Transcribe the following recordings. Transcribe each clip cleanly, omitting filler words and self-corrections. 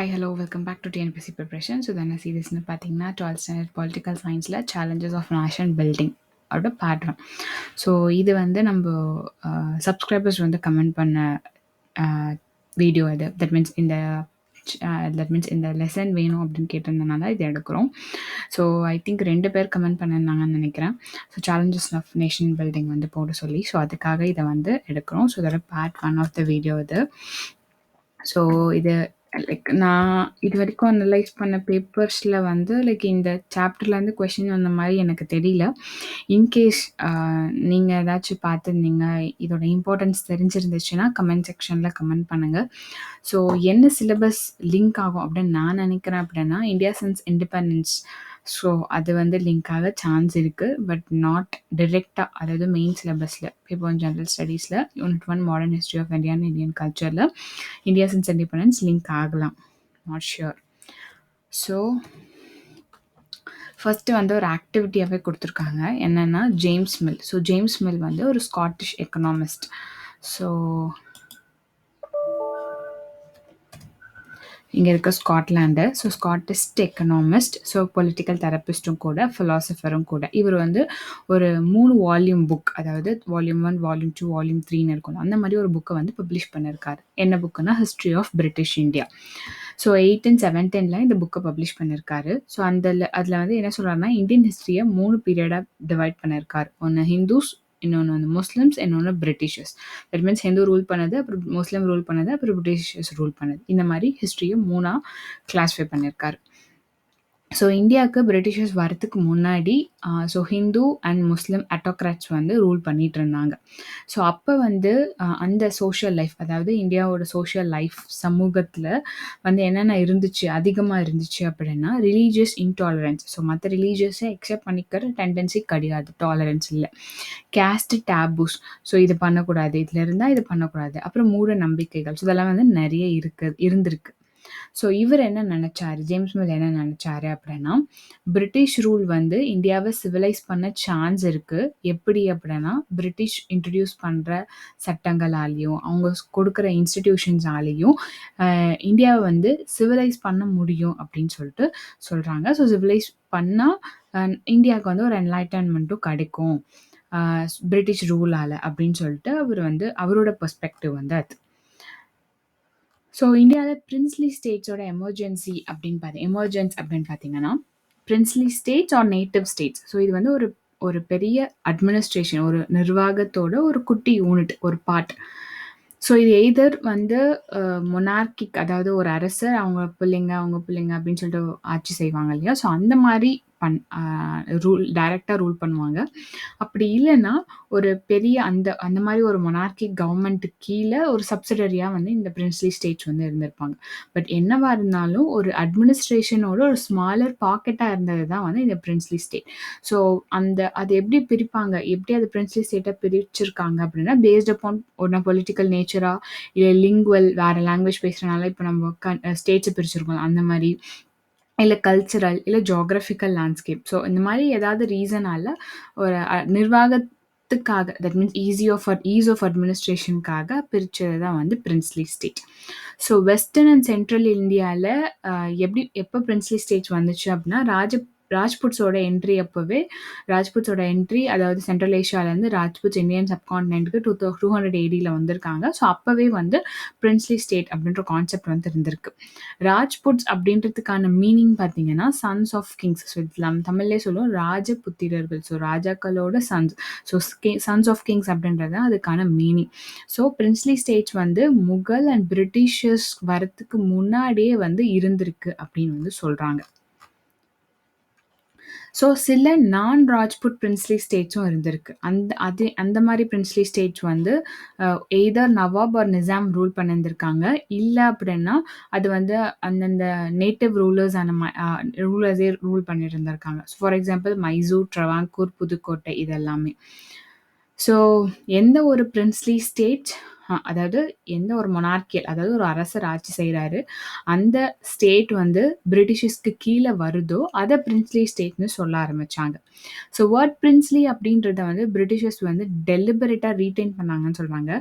Hi hello welcome back to TNPSC preparation. So தானே சீரியஸ்னு பார்த்தீங்கன்னா 12th ஸ்டாண்டர்ட் பொலிட்டிக்கல் சயின்ஸில் சேலஞ்சஸ் ஆஃப் நேஷன் பில்டிங் அதோட பாடுறோம். ஸோ இது வந்து நம்ம சப்ஸ்கிரைபர்ஸ் வந்து கமெண்ட் பண்ண வீடியோ இது. தட் மீன்ஸ் இந்த லெசன் வேணும் அப்படின்னு கேட்டிருந்தனால இது எடுக்கிறோம். ஸோ ஐ திங்க் 2 பேர் கமெண்ட் பண்ணியிருந்தாங்கன்னு நினைக்கிறேன். So challenges of nation building வந்து போட சொல்லி. ஸோ அதுக்காக இதை வந்து எடுக்கிறோம். ஸோ இதோட பார்ட் 1 ஆஃப் த வீடியோ இது. ஸோ இது லைக் நான் இது வரைக்கும் அனலைஸ் பண்ண பேப்பர்ஸில் வந்து லைக் இந்த சாப்டர்லேருந்து கொஷின் அந்த மாதிரி எனக்கு தெரியல. இன்கேஸ் நீங்கள் ஏதாச்சும் பார்த்துருந்தீங்க, இதோட இம்பார்ட்டன்ஸ் தெரிஞ்சிருந்துச்சுன்னா கமெண்ட் செக்ஷனில் கமெண்ட் பண்ணுங்கள். ஸோ என்ன சிலபஸ் லிங்க் ஆகும் அப்படின்னு நான் நினைக்கிறேன் அப்படின்னா இந்தியா சின்ஸ் இண்டிபெண்டன்ஸ். ஸோ அது வந்து லிங்க் ஆக சான்ஸ் இருக்குது, பட் நாட் டிரெக்டாக. அதாவது மெயின் சிலபஸில் இப்போ ஜென்ரல் ஸ்டடீஸில் unit 1 modern history of India and Indian கல்ச்சரில் இந்தியா சின்ஸ் இண்டிபெண்டன்ஸ் லிங்க் ஆகலாம், நாட் ஷியோர். ஸோ ஃபஸ்ட்டு வந்து ஒரு ஆக்டிவிட்டியாகவே கொடுத்துருக்காங்க, என்னென்னா James Mill. So James Mill வந்து ஒரு ஸ்காட்டிஷ் எக்கனாமிஸ்ட். ஸோ இங்கே இருக்க Scotland. So Scottish economist, so political தெரப்பிஸ்ட்டும் கூட, ஃபிலாசபரும் கூட. இவர் வந்து ஒரு 3 வால்யூம் புக், அதாவது வால்யூம் 1, வால்யூம் 2, வால்யூம் 3ன்னு இருக்கும், அந்த மாதிரி ஒரு புக்கை வந்து பப்ளிஷ் பண்ணியிருக்காரு. என்ன புக்குன்னா history of British India. So 1817 இந்த புக்கை பப்ளிஷ் பண்ணியிருக்காரு. ஸோ அதில் வந்து என்ன சொல்கிறாருன்னா இந்தியன் ஹிஸ்ட்ரியை 3 பீரியடாக டிவைட் பண்ணியிருக்காரு. ஒன்று ஹிந்துஸ், இன்னொன்று வந்து முஸ்லிம்ஸ், இன்னொன்று Britishers. That means Hindu rule பண்ணது, அப்புறம் முஸ்லீம் ரூல் பண்ணது, அப்புறம் பிரிட்டிஷர்ஸ் ரூல் பண்ணது. இந்த மாதிரி ஹிஸ்ட்ரியை 3ஆக கிளாஸிஃபை பண்ணியிருக்காரு. ஸோ இந்தியாவுக்கு பிரிட்டிஷர்ஸ் வரத்துக்கு முன்னாடி ஸோ ஹிந்து அண்ட் முஸ்லீம் அட்டோக்ராட்ஸ் வந்து ரூல் பண்ணிகிட்டு இருந்தாங்க. ஸோ அப்போ வந்து அந்த சோஷியல் லைஃப், அதாவது இந்தியாவோட சோஷியல் லைஃப் சமூகத்தில் வந்து என்னென்ன இருந்துச்சு, அதிகமாக இருந்துச்சு அப்படின்னா ரிலீஜியஸ் இன்டாலரன்ஸ். ஸோ மற்ற ரிலீஜியஸை எக்ஸெப்ட் பண்ணிக்கிற டெண்டன்சி கிடையாது, டாலரன்ஸ் இல்லை. கேஸ்ட் டேபூஸ், ஸோ இது பண்ணக்கூடாது, இதில் இருந்தால் இது பண்ணக்கூடாது. அப்புறம் மூட நம்பிக்கைகள், ஸோ இதெல்லாம் வந்து நிறைய இருந்திருக்கு. ஸோ இவர் என்ன நினச்சாரு, ஜேம்ஸ் மில் என்ன நினச்சாரு அப்படின்னா பிரிட்டிஷ் ரூல் வந்து இந்தியாவை சிவிலைஸ் பண்ண சான்ஸ் இருக்குது. எப்படி அப்படின்னா பிரிட்டிஷ் இன்ட்ரடியூஸ் பண்ணுற சட்டங்களாலேயும் அவங்க கொடுக்குற இன்ஸ்டிடியூஷன்ஸாலேயும் இந்தியாவை வந்து சிவிலைஸ் பண்ண முடியும் அப்படின்னு சொல்லிட்டு சொல்கிறாங்க. ஸோ சிவிலைஸ் பண்ணால் இந்தியாவுக்கு வந்து ஒரு என்லைட்டன்மெண்ட்டும் கிடைக்கும் பிரிட்டிஷ் ரூலால் அப்படின்னு சொல்லிட்டு அவர் வந்து அவரோட பெர்ஸ்பெக்டிவ் வந்து அது. ஸோ இந்தியாவில் பிரின்ஸ்லி ஸ்டேட்ஸோட எமர்ஜென்ஸ் அப்படின்னு பார்த்தீங்கன்னா princely states are native states. So இது வந்து ஒரு பெரிய அட்மினிஸ்ட்ரேஷன், ஒரு நிர்வாகத்தோட ஒரு குட்டி யூனிட், ஒரு பார்ட். ஸோ இது எய்தர் வந்து மொனார்கிக், அதாவது ஒரு அரசர் அவங்க பிள்ளைங்க அப்படின்னு சொல்லிட்டு ஆட்சி செய்வாங்க இல்லையா. ஸோ அந்த மாதிரி டைரெக்டாக ரூல் பண்ணுவாங்க. அப்படி இல்லைன்னா ஒரு பெரிய அந்த மாதிரி ஒரு மொனார்கிக் கவர்மெண்ட்டு கீழே ஒரு சப்சிடரியாக வந்து இந்த பிரின்ஸ்லி ஸ்டேட்ஸ் வந்து இருந்திருப்பாங்க. பட் என்னவா இருந்தாலும் ஒரு அட்மினிஸ்ட்ரேஷனோட ஒரு ஸ்மாலர் பாக்கெட்டாக இருந்தது தான் வந்து இந்த பிரின்ஸ்லி ஸ்டேட். ஸோ அது எப்படி பிரிப்பாங்க, எப்படி அது பிரின்ஸ்லி ஸ்டேட்டை பிரிச்சிருக்காங்க அப்படின்னா பேஸ்ட் அப்பான் ஒன்று பொலிட்டிக்கல் நேச்சரா, இல்லை லிங்குவல், வேறு லாங்குவேஜ் பேசுகிறனால இப்போ நம்ம ஸ்டேட்ஸை பிரிச்சிருக்கோம் அந்த மாதிரி, இல்லை கல்ச்சரல், இல்லை ஜியோகிராஃபிக்கல் லேண்ட்ஸ்கேப். ஸோ இந்த மாதிரி ஏதாவது ரீசனால் ஒரு நிர்வாகத்துக்காக, தட் மீன்ஸ் ஈஸ் ஆஃப் அட்மினிஸ்ட்ரேஷனுக்காக பிரித்தது தான் வந்து princely state. So western and central இந்தியாவில் எப்போ பிரின்ஸ்லி ஸ்டேட்ஸ் வந்துச்சு அப்படின்னா ராஜ்புட்ஸோட என்ட்ரி, அதாவது சென்ட்ரல் ஏஷியாவிலேருந்து ராஜ்புட்ஸ் இந்தியன் சப்கான்டினென்ட்க்கு 200 AD வந்திருக்காங்க. ஸோ அப்போவே வந்து பிரின்ஸ்லி ஸ்டேட் அப்படின்ற கான்செப்ட் வந்து இருந்திருக்கு. ராஜ்புட்ஸ் அப்படின்றதுக்கான மீனிங் பார்த்தீங்கன்னா சன்ஸ் ஆஃப் கிங்ஸ். ஸோ நம்ம தமிழ்லேயே சொல்லுவோம் ராஜபுத்திரர்கள், ஸோ ராஜாக்களோட sons. So sons of kings அப்படின்றது அதுக்கான மீனிங். ஸோ பிரின்ஸ்லி ஸ்டேட்ஸ் வந்து முகல் அண்ட் பிரிட்டிஷர்ஸ் வரத்துக்கு முன்னாடியே வந்து இருந்திருக்கு அப்படின்னு வந்து சொல்கிறாங்க. ஸோ சில நான் ராஜ்புட் பிரின்ஸ்லி ஸ்டேட்ஸும் இருந்திருக்கு. அந்த மாதிரி பிரின்ஸ்லி ஸ்டேட்ஸ் வந்து எய்தர் நவாப் ஆர் நிசாம் ரூல் பண்ணியிருந்திருக்காங்க. இல்லை அப்படின்னா அது வந்து அந்தந்த நேட்டிவ் ரூலர்ஸே ரூல் பண்ணிட்டு இருந்திருக்காங்க. ஃபார் எக்ஸாம்பிள் மைசூர், ட்ரவாங்கூர், புதுக்கோட்டை இதெல்லாமே. ஸோ எந்த ஒரு பிரின்ஸ்லி ஸ்டேட் அதாவது எந்த ஒரு மொனார்க்கியல் அதாவது ஒரு அரசர் ஆட்சி செய்றாரு. அந்த ஸ்டேட் வந்து பிரிட்டிஷர்ஸ்க்கு கீழ வருதோ, அத பிரின்ஸ்லி ஸ்டேட்ன்னு சொல்ல ஆரம்பிச்சாங்க. ஸோ வேர்ட் பிரின்ஸ்லி அப்படின்றத வந்து பிரிட்டிஷர்ஸ் வந்து டெலிபரேட்டா ரீட்டெயின் பண்ணாங்கன்னு சொல்றாங்க.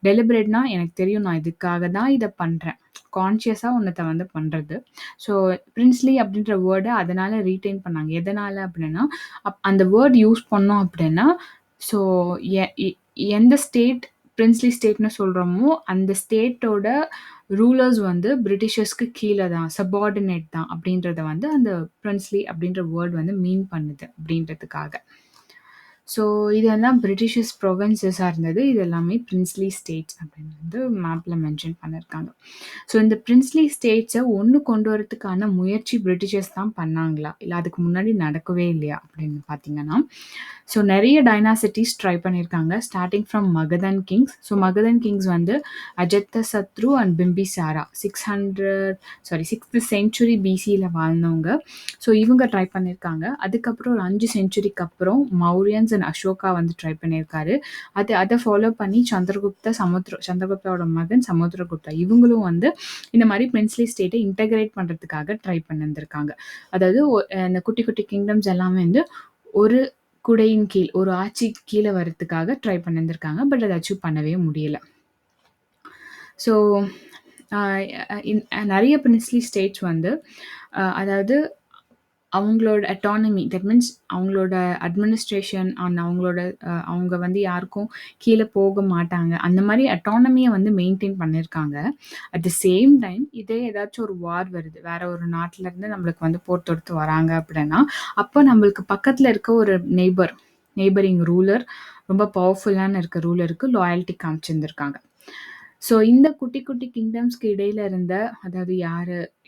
டெலிபரேட்னா எனக்கு தெரியும் நான் இதுக்காக தான் இத பண்றேன். கான்ஷியஸா ஒன்னத்த வந்து பண்றது. ஸோ பிரின்ஸ்லி அப்படின்ற வேர்ட அதனால ரீட்டெயின் பண்ணாங்க. எதனால அப்படின்னா, அந்த வேர்ட் யூஸ் பண்ணோம் அப்படின்னா, ஸோ எ எ எந்த ஸ்டேட் பிரின்ஸ்லி ஸ்டேட்ன்னு சொல்றோமோ, அந்த ஸ்டேட்டோட ரூலர்ஸ் வந்து பிரிட்டிஷர்ஸ்க்கு கீழ தான், சப்பார்டினேட் தான் அப்படின்றத வந்து அந்த பிரின்ஸ்லி அப்படின்ற வேர்ட் வந்து மீன் பண்ணுது அப்படின்றதுக்காக. ஸோ இதெல்லாம் பிரிட்டிஷர்ஸ் ப்ரொவின்சஸா இருந்தது. இது எல்லாமே பிரின்ஸ்லி ஸ்டேட்ஸ் அப்படின்னு வந்து மேப்ல மென்ஷன் பண்ணியிருக்காங்க. ஸோ இந்த பிரின்ஸ்லி ஸ்டேட்ஸ ஒண்ணு கொண்டு வரதுக்கான முயற்சி பிரிட்டிஷர்ஸ் தான் பண்ணாங்களா? இல்ல அதுக்கு முன்னாடி நடக்கவே இல்லையா? அப்படின்னு பார்த்தீங்கன்னா, ஸோ நெறைய டைனாசிட்டிஸ் ட்ரை பண்ணியிருக்காங்க. Starting from Magadhan kings. So Magadhan kings வந்து Ajatashatru and Bimbisara 6th century பிசில வாழ்ந்தவங்க. ஸோ இவங்க ட்ரை பண்ணியிருக்காங்க. அதுக்கப்புறம் ஒரு 5 செஞ்சுரிக்கு அப்புறம் மௌரியன்ஸ் அண்ட் அசோகா வந்து ட்ரை பண்ணியிருக்காரு. அத ஃபாலோ பண்ணி சந்திரகுப்தாவோட மகன் சமுத்திரகுப்தா இவங்களும் வந்து இந்த மாரி பிரின்ஸ்லி ஸ்டேட்ட இன்டகிரேட் பண்றதுக்காக ட்ரை பண்ணியிருந்திருக்காங்க. அதாவது இந்த குட்டி குட்டி கிங்டம்ஸ் எல்லாமே வந்து ஒரு குடையின் கீழ், ஒரு ஆட்சிக்கு கீழ வரதுக்காக ட்ரை பண்ணியிருந்திருக்காங்க. பட் அத அச்சீவ் பண்ணவே முடியல. ஸோ நெறைய பிரின்ஸ்லி ஸ்டேட்ஸ் வந்து அதாவது அவங்களோட அட்டானமி தட் மீன்ஸ் அவங்களோட அட்மினிஸ்ட்ரேஷன் அவங்களோட அவங்க வந்து யாருக்கும் கீழ போக மாட்டாங்க. அந்த மாரி அட்டானமிய வந்து மெயின்டெயின் பண்ணியிருக்காங்க. அட் த சேம் டைம் இதே ஏதாச்சும் ஒரு வார் வருது. வேற ஒரு நாட்டுல இருந்து நம்மளுக்கு வந்து போர் தொடுத்து வராங்க அப்படின்னா, அப்ப நம்மளுக்கு பக்கத்துல இருக்க ஒரு நெய்பரிங் ரூலர் ரொம்ப பவர்ஃபுல்லான இருக்க ரூலருக்கு லாயல்டி காமிச்சிருந்திருக்காங்க. ஸோ இந்த குட்டி குட்டி கிங்டம்ஸ்க்கு இடையில இருந்த அதாவது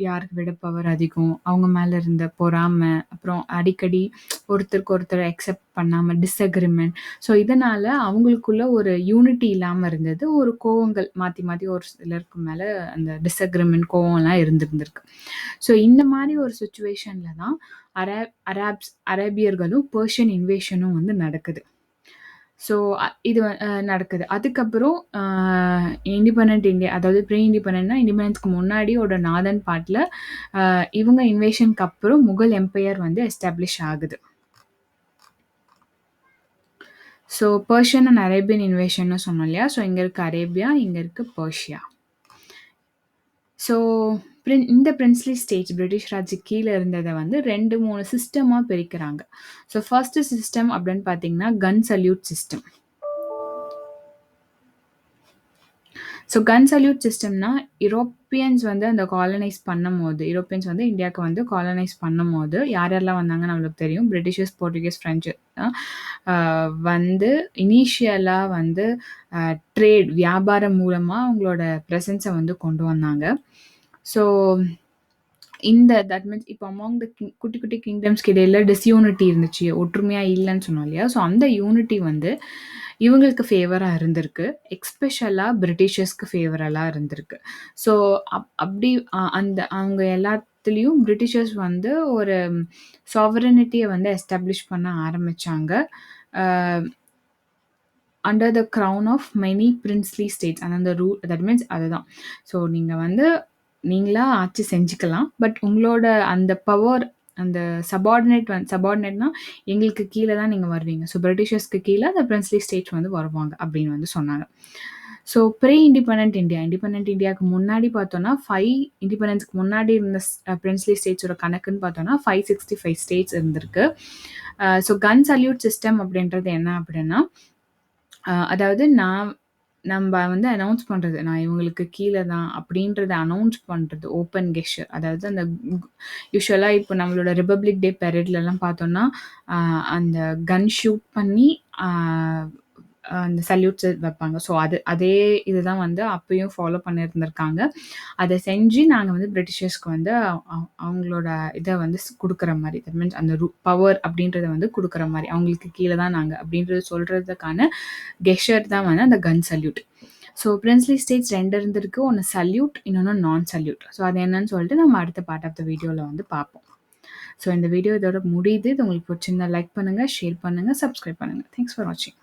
யாருக்கு விட பவர் அதிகம், அவங்க மேல இருந்த பொறாமை, அப்புறம் அடிக்கடி ஒருத்தருக்கு ஒருத்தர் அக்செப்ட் பண்ணாம டிஸ்அக்ரிமெண்ட். ஸோ இதனால அவங்களுக்குள்ள ஒரு யூனிட்டி இல்லாம இருந்தது. ஒரு கோவங்கள் மாத்தி மாத்தி ஒரு சிலருக்கு மேல அந்த டிஸ்அக்ரிமெண்ட், கோவம்லாம் இருந்திருக்கு. ஸோ இந்த மாரி ஒரு சிச்சுவேஷன்ல தான் அரேபியர்களும் பெர்ஷியன் இன்வேஷனும் வந்து நடக்குது. ஸோ இது நடக்குது. அதுக்கப்புறம் இண்டிபெண்டன்ட் இந்தியா அதாவது ப்ரீ இண்டிபெண்டன்ட்னா இண்டிபெண்டன்ஸ்க்கு முன்னாடியோட நார்தர்ன் பார்ட்ல இவங்க இன்வேஷனுக்கு அப்புறம் முகல் எம்பையர் வந்து எஸ்டாப்ளிஷ் ஆகுது. ஸோ பெர்ஷியன் அண்ட் அரேபியன் இன்வேஷன்னு சொன்னோம் இல்லையா? ஸோ இங்க இருக்கு அரேபியா, இங்க இருக்கு பெர்ஷியா. ஸோ இந்த பிரின்ஸ்லி ஸ்டேட்ஸ் பிரிட்டிஷ் ராஜுக்கு கீழ இருந்தத வந்து 2, 3 சிஸ்டமா பிரிக்கிறாங்க. ஸோ ஃபர்ஸ்ட் சிஸ்டம் அப்படின்னு பார்த்தீங்கன்னா, கன் சல்யூட் சிஸ்டம். ஸோ கன் சல்யூட் சிஸ்டம்னா யூரோப்பியன்ஸ் வந்து அந்த யூரோப்பியன்ஸ் வந்து இந்தியாவுக்கு வந்து காலனைஸ் பண்ணும்போது யாரெல்லாம் வந்தாங்கன்னு நம்மளுக்கு தெரியும். பிரிட்டிஷர்ஸ், போர்ச்சுகீஸ், ஃப்ரெஞ்சு வந்து இனிஷியலாக வந்து ட்ரேட் வியாபாரம் மூலமாக அவங்களோட ப்ரெசன்ஸை வந்து கொண்டு வந்தாங்க. ஸோ தட் மீன்ஸ் இப்போ அமாங் த குட்டி குட்டி கிங்டம்ஸ்க்கு இடையில டிஸ்யூனிட்டி இருந்துச்சு, ஒற்றுமையாக இல்லைன்னு சொன்னோம் இல்லையா? ஸோ அந்த யூனிட்டி வந்து இவங்களுக்கு ஃபேவராக இருந்திருக்கு. எக்ஸ்பெஷலாக பிரிட்டிஷர்ஸ்க்கு ஃபேவரலாக இருந்திருக்கு. ஸோ அப்படி அவங்க எல்லாத்துலேயும் பிரிட்டிஷர்ஸ் வந்து ஒரு சாவரனிட்டியை வந்து எஸ்டாப்ளிஷ் பண்ண ஆரம்பித்தாங்க. Under the crown of many princely states. அந்த தட் மீன்ஸ் அதுதான். ஸோ நீங்கள் வந்து நீங்களா ஆட்சி செஞ்சுக்கலாம். பட் உங்களோட அந்த பவர் அந்த சபார்டினேட்னா எங்களுக்கு கீழ தான் நீங்க வருவீங்க. ஸோ பிரிட்டிஷர்ஸ்க்கு கீழ அந்த பிரின்ஸ்லி ஸ்டேட்ஸ் வந்து வருவாங்க அப்படின்னு வந்து சொன்னாங்க. ஸோ ப்ரீ இண்டிபெண்டன்ட் இண்டியாவுக்கு முன்னாடி பார்த்தோம்னா 5 இண்டிபெண்டன்ஸ்க்கு முன்னாடி இருந்த பிரின்ஸ்லி ஸ்டேட்ஸோட கணக்குன்னு பார்த்தோம்னா 565 ஸ்டேட்ஸ் இருந்திருக்கு. ஸோ கன் சல்யூட் சிஸ்டம் அப்படின்றது என்ன அப்படின்னா, அதாவது நம்ம வந்து அனௌன்ஸ் பண்றது. நான் இவங்களுக்கு கீழ தான் அப்படின்றத அனௌன்ஸ் பண்றது. ஓப்பன் கெஸ்சர். அதாவது அந்த யூசுவலா இப்போ நம்மளோட ரிபப்ளிக் டே பரேட்லலாம் பார்த்தோம்னா, அந்த கன் ஷூட் பண்ணி அந்த சல்யூட்ஸ் வைப்பாங்க. ஸோ அதே இதுதான் வந்து அப்பயும் ஃபாலோ பண்ணியிருந்திருக்காங்க. அதை செஞ்சு நாங்க வந்து பிரிட்டிஷர்ஸ்க்கு வந்து அவங்களோட இதை வந்து குடுக்குற மாரி. தட் மீன்ஸ் அந்த பவர் அப்படின்றத வந்து குடுக்குற மாரி. அவங்களுக்கு கீழ தான் நாங்க அப்படின்றது சொல்றதுக்கான கெஸ்சர் தான் வந்து அந்த கன் சல்யூட். ஸோ பிரின்ஸ்லி ஸ்டேட்ஸ் 2 இருந்திருக்கு. ஒண்ணு சல்யூட், இன்னொன்னு நான் சல்யூட். ஸோ அது என்னன்னு சொல்லிட்டு நம்ம அடுத்த பார்ட் ஆஃப் த வீடியோல வந்து பார்ப்போம். ஸோ இந்த வீடியோ இதோட முடியுது. இது உங்களுக்கு பிடிச்சிருந்தா லைக் பண்ணுங்க, ஷேர் பண்ணுங்க, சப்ஸ்கிரைப் பண்ணுங்க. தேங்க்ஸ் ஃபார் வாட்சிங்.